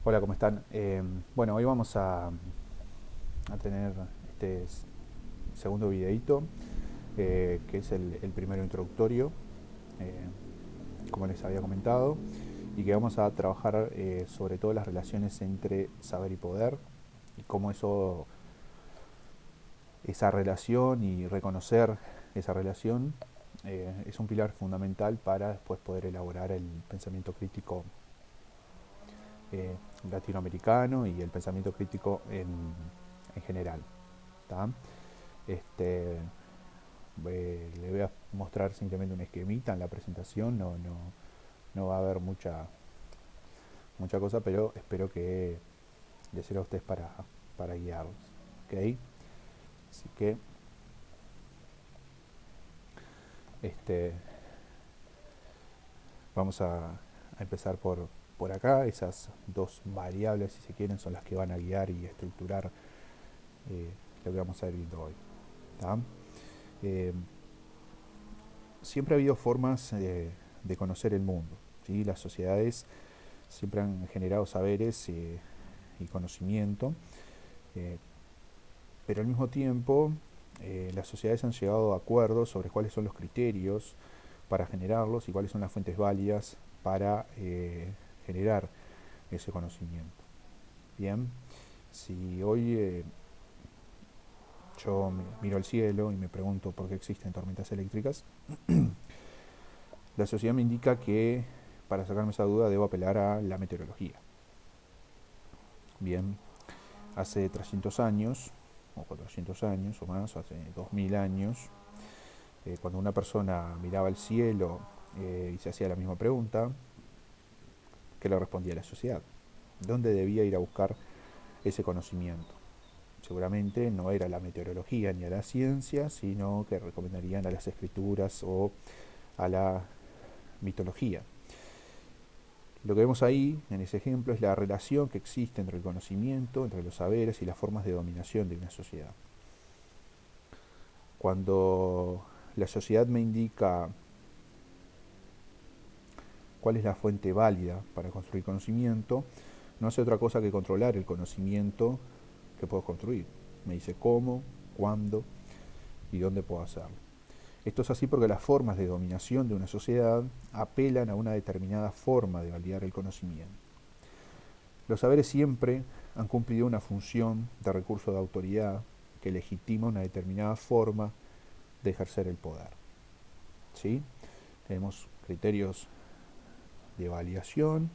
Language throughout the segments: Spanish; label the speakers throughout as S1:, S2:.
S1: Hola, ¿cómo están? Bueno, hoy vamos a tener este segundo videíto, que es el primero introductorio, eh, como les había comentado, y que vamos a trabajar sobre todo las relaciones entre saber y poder, y cómo esa relación y reconocer esa relación es un pilar fundamental para después poder elaborar el pensamiento crítico eh, latinoamericano y el pensamiento crítico en general. ¿Tá? Este, le voy a mostrar simplemente un esquemita en la presentación, no va a haber mucha cosa, pero espero que les sirva a ustedes para guiarlos. ¿Okay? Así que este, vamos a empezar por acá. Esas dos variables, si se quieren, son las que van a guiar y estructurar eh, lo que vamos a ir viendo hoy. ¿Tá? Eh, Siempre ha habido formas de conocer el mundo. ¿Sí? Las sociedades siempre han generado saberes y conocimiento, eh, pero al mismo tiempo las sociedades han llegado a acuerdos sobre cuáles son los criterios para generarlos y cuáles son las fuentes válidas para generar ese conocimiento. Bien, si hoy yo miro al cielo y me pregunto por qué existen tormentas eléctricas, la sociedad me indica que para sacarme esa duda debo apelar a la meteorología. Bien, hace 300 años, o 400 años o más, o hace 2000 años, cuando una persona miraba al cielo y se hacía la misma pregunta, ¿qué le respondía a la sociedad? ¿Dónde debía ir a buscar ese conocimiento? Seguramente no era la meteorología ni a la ciencia, sino que recomendarían a las escrituras o a la mitología. Lo que vemos ahí, en ese ejemplo, es la relación que existe entre el conocimiento, entre los saberes y las formas de dominación de una sociedad. Cuando la sociedad me indica cuál es la fuente válida para construir conocimiento, no hace otra cosa que controlar el conocimiento que puedo construir. Me dice cómo, cuándo y dónde puedo hacerlo. Esto es así porque las formas de dominación de una sociedad apelan a una determinada forma de validar el conocimiento. Los saberes siempre han cumplido una función de recurso de autoridad que legitima una determinada forma de ejercer el poder. ¿Sí? Tenemos criterios de validación,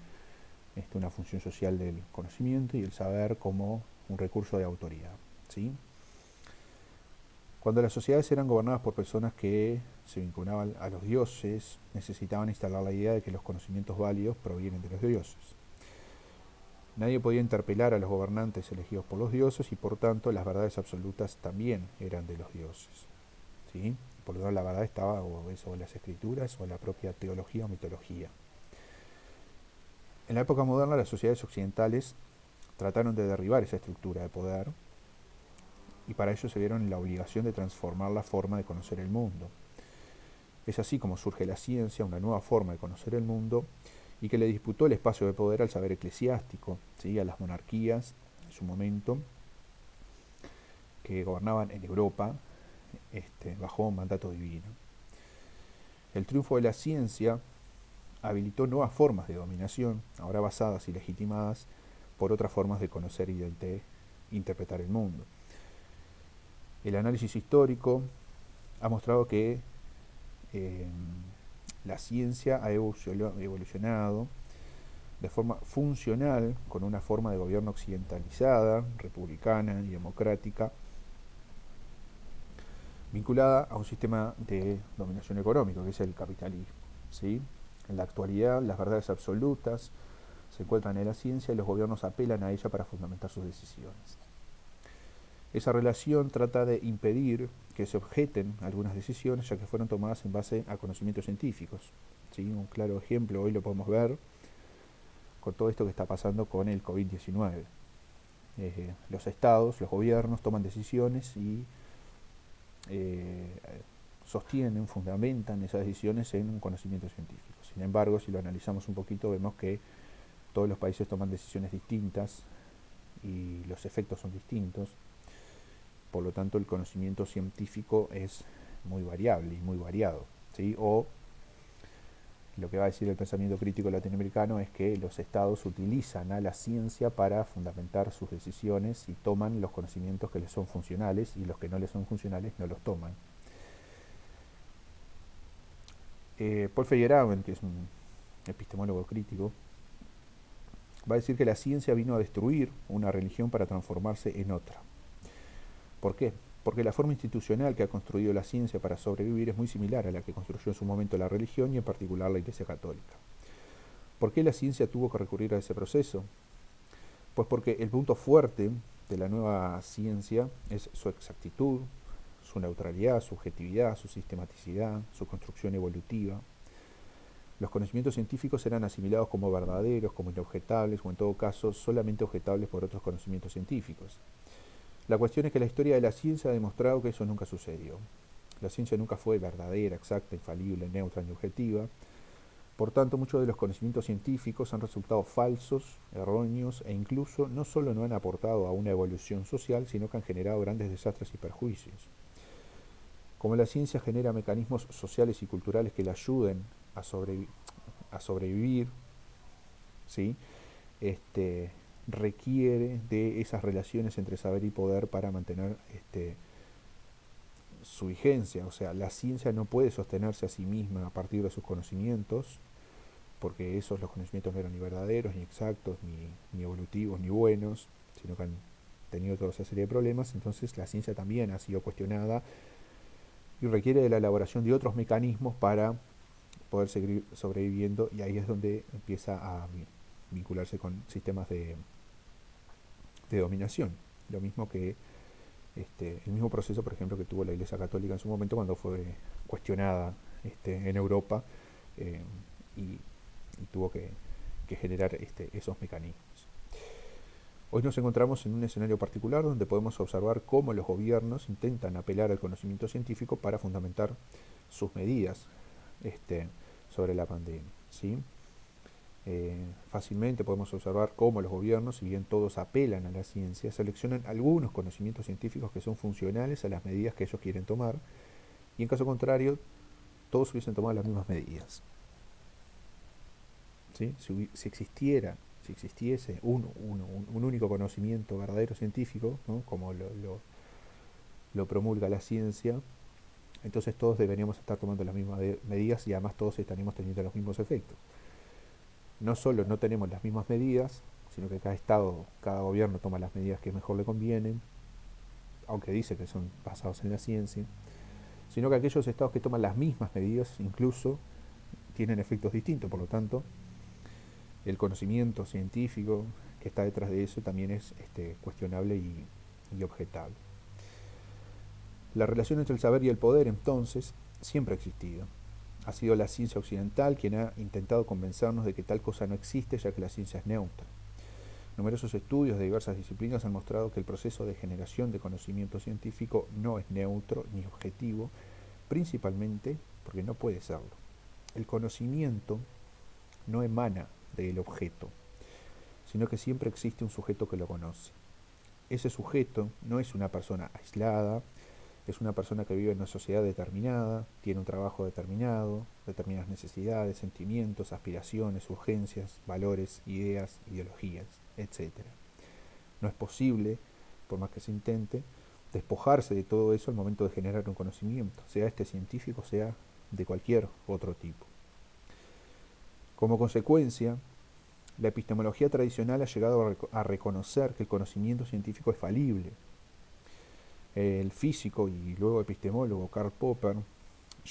S1: una función social del conocimiento y el saber como un recurso de autoridad. ¿Sí? Cuando las sociedades eran gobernadas por personas que se vinculaban a los dioses, necesitaban instalar la idea de que los conocimientos válidos provienen de los dioses. Nadie podía interpelar a los gobernantes elegidos por los dioses y por tanto las verdades absolutas también eran de los dioses. ¿Sí? Por lo tanto la verdad estaba o en las escrituras o en la propia teología o mitología. En la época moderna las sociedades occidentales trataron de derribar esa estructura de poder y para ello se vieron en la obligación de transformar la forma de conocer el mundo. Es así como surge la ciencia, una nueva forma de conocer el mundo, y que le disputó el espacio de poder al saber eclesiástico, ¿sí? A las monarquías en su momento, que gobernaban en Europa bajo mandato divino. El triunfo de la ciencia habilitó nuevas formas de dominación, ahora basadas y legitimadas por otras formas de conocer y de interpretar el mundo. El análisis histórico ha mostrado que eh, la ciencia ha evolucionado de forma funcional con una forma de gobierno occidentalizada, republicana y democrática, vinculada a un sistema de dominación económica, que es el capitalismo. ¿Sí? En la actualidad, las verdades absolutas se encuentran en la ciencia y los gobiernos apelan a ella para fundamentar sus decisiones. Esa relación trata de impedir que se objeten algunas decisiones, ya que fueron tomadas en base a conocimientos científicos. ¿Sí? Un claro ejemplo hoy lo podemos ver con todo esto que está pasando con el COVID-19. Los estados, los gobiernos toman decisiones y eh, sostienen, fundamentan esas decisiones en un conocimiento científico. Sin embargo, si lo analizamos un poquito, vemos que todos los países toman decisiones distintas y los efectos son distintos. Por lo tanto, el conocimiento científico es muy variable y muy variado, ¿sí? O lo que va a decir el pensamiento crítico latinoamericano es que los estados utilizan a la ciencia para fundamentar sus decisiones y toman los conocimientos que les son funcionales, y los que no les son funcionales no los toman. Paul Feyerabend, que es un epistemólogo crítico, va a decir que la ciencia vino a destruir una religión para transformarse en otra. ¿Por qué? Porque la forma institucional que ha construido la ciencia para sobrevivir es muy similar a la que construyó en su momento la religión, y en particular la Iglesia Católica. ¿Por qué la ciencia tuvo que recurrir a ese proceso? Pues porque el punto fuerte de la nueva ciencia es su exactitud, su neutralidad, su objetividad, su sistematicidad, su construcción evolutiva. Los conocimientos científicos eran asimilados como verdaderos, como inobjetables, o en todo caso solamente objetables por otros conocimientos científicos. La cuestión es que la historia de la ciencia ha demostrado que eso nunca sucedió. La ciencia nunca fue verdadera, exacta, infalible, neutra ni objetiva. Por tanto, muchos de los conocimientos científicos han resultado falsos, erróneos, e incluso no solo no han aportado a una evolución social, sino que han generado grandes desastres y perjuicios. Como la ciencia genera mecanismos sociales y culturales que la ayuden a sobrevivir, ¿sí? Requiere de esas relaciones entre saber y poder para mantener su vigencia. O sea, la ciencia no puede sostenerse a sí misma a partir de sus conocimientos, porque los conocimientos no eran ni verdaderos, ni exactos, ni evolutivos, ni buenos, sino que han tenido toda esa serie de problemas. Entonces la ciencia también ha sido cuestionada y requiere de la elaboración de otros mecanismos para poder seguir sobreviviendo, y ahí es donde empieza a vincularse con sistemas de dominación. Lo mismo que el mismo proceso, por ejemplo, que tuvo la Iglesia Católica en su momento cuando fue cuestionada en Europa, eh, y tuvo que generar esos mecanismos. Hoy nos encontramos en un escenario particular donde podemos observar cómo los gobiernos intentan apelar al conocimiento científico para fundamentar sus medidas sobre la pandemia, ¿sí? Fácilmente podemos observar cómo los gobiernos, si bien todos apelan a la ciencia, seleccionan algunos conocimientos científicos que son funcionales a las medidas que ellos quieren tomar, y en caso contrario, todos hubiesen tomado las mismas medidas. ¿Sí? Si existiese un único conocimiento verdadero científico, ¿no? Como lo promulga la ciencia, entonces todos deberíamos estar tomando las mismas medidas, y además todos estaríamos teniendo los mismos efectos. No solo no tenemos las mismas medidas, sino que cada gobierno toma las medidas que mejor le convienen, aunque dice que son basados en la ciencia, sino que aquellos estados que toman las mismas medidas incluso tienen efectos distintos. Por lo tanto, el conocimiento científico que está detrás de eso también es cuestionable y objetable. La relación entre el saber y el poder, entonces, siempre ha existido. Ha sido la ciencia occidental quien ha intentado convencernos de que tal cosa no existe, ya que la ciencia es neutra. Numerosos estudios de diversas disciplinas han mostrado que el proceso de generación de conocimiento científico no es neutro ni objetivo, principalmente porque no puede serlo. El conocimiento no emana del objeto, sino que siempre existe un sujeto que lo conoce. Ese sujeto no es una persona aislada, es una persona que vive en una sociedad determinada, tiene un trabajo determinado, determinadas necesidades, sentimientos, aspiraciones, urgencias, valores, ideas, ideologías, etc. No es posible, por más que se intente, despojarse de todo eso al momento de generar un conocimiento, sea científico, sea de cualquier otro tipo. Como consecuencia, la epistemología tradicional ha llegado a reconocer que el conocimiento científico es falible. El físico y luego epistemólogo Karl Popper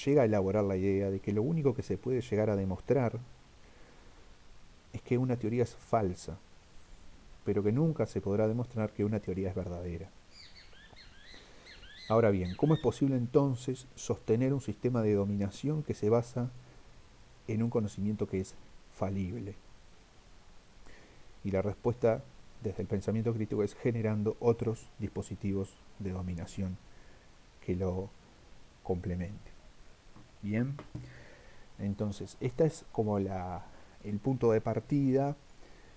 S1: llega a elaborar la idea de que lo único que se puede llegar a demostrar es que una teoría es falsa, pero que nunca se podrá demostrar que una teoría es verdadera. Ahora bien, ¿cómo es posible entonces sostener un sistema de dominación que se basa en un conocimiento que es falible? Y la respuesta desde el pensamiento crítico es generando otros dispositivos de dominación que lo complementen. Bien, entonces esta es como el punto de partida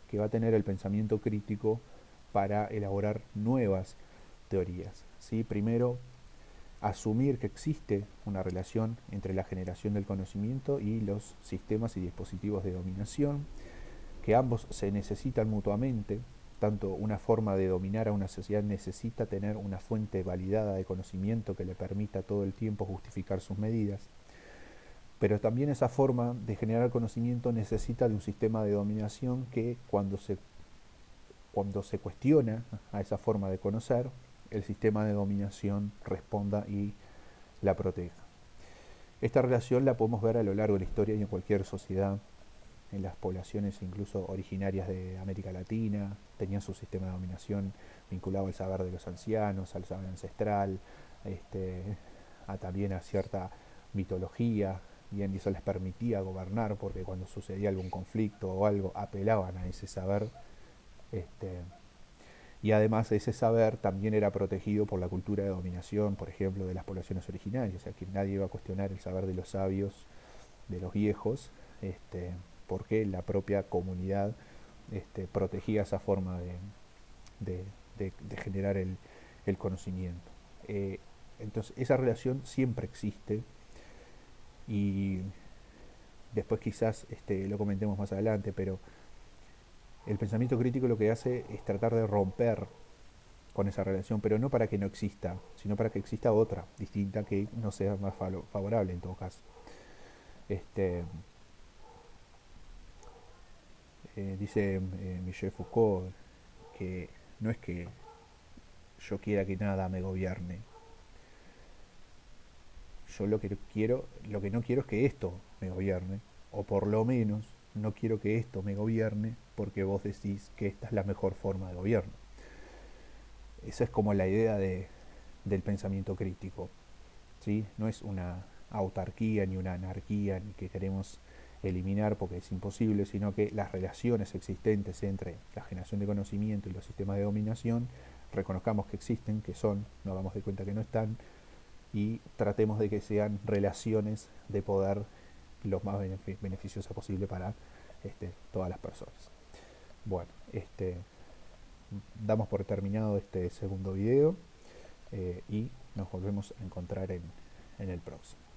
S1: que va a tener el pensamiento crítico para elaborar nuevas teorías, ¿sí? Primero, asumir que existe una relación entre la generación del conocimiento y los sistemas y dispositivos de dominación, que ambos se necesitan mutuamente. Tanto una forma de dominar a una sociedad necesita tener una fuente validada de conocimiento que le permita todo el tiempo justificar sus medidas, pero también esa forma de generar conocimiento necesita de un sistema de dominación que cuando se cuestiona a esa forma de conocer, el sistema de dominación responda y la proteja. Esta relación la podemos ver a lo largo de la historia y en cualquier sociedad. En las poblaciones incluso originarias de América Latina tenían su sistema de dominación vinculado al saber de los ancianos, al saber ancestral, también a cierta mitología, y eso les permitía gobernar porque cuando sucedía algún conflicto o algo apelaban a ese saber, y además ese saber también era protegido por la cultura de dominación, por ejemplo, de las poblaciones originarias, o sea que nadie iba a cuestionar el saber de los sabios, de los viejos, porque la propia comunidad protegía esa forma de, de generar el conocimiento. Entonces esa relación siempre existe y después quizás lo comentemos más adelante, pero el pensamiento crítico lo que hace es tratar de romper con esa relación, pero no para que no exista, sino para que exista otra, distinta, que no sea más favorable en todo caso. Dice Michel Foucault que no es que yo quiera que nada me gobierne, yo lo que no quiero es que esto me gobierne, o por lo menos no quiero que esto me gobierne porque vos decís que esta es la mejor forma de gobierno. Esa es como la idea del pensamiento crítico, ¿sí? No es una autarquía ni una anarquía ni que queremos eliminar porque es imposible, sino que las relaciones existentes entre la generación de conocimiento y los sistemas de dominación reconozcamos que existen, que son, no hagamos de cuenta que no están, y tratemos de que sean relaciones de poder lo más beneficiosa posible para todas las personas. Bueno, damos por terminado este segundo video y nos volvemos a encontrar en el próximo.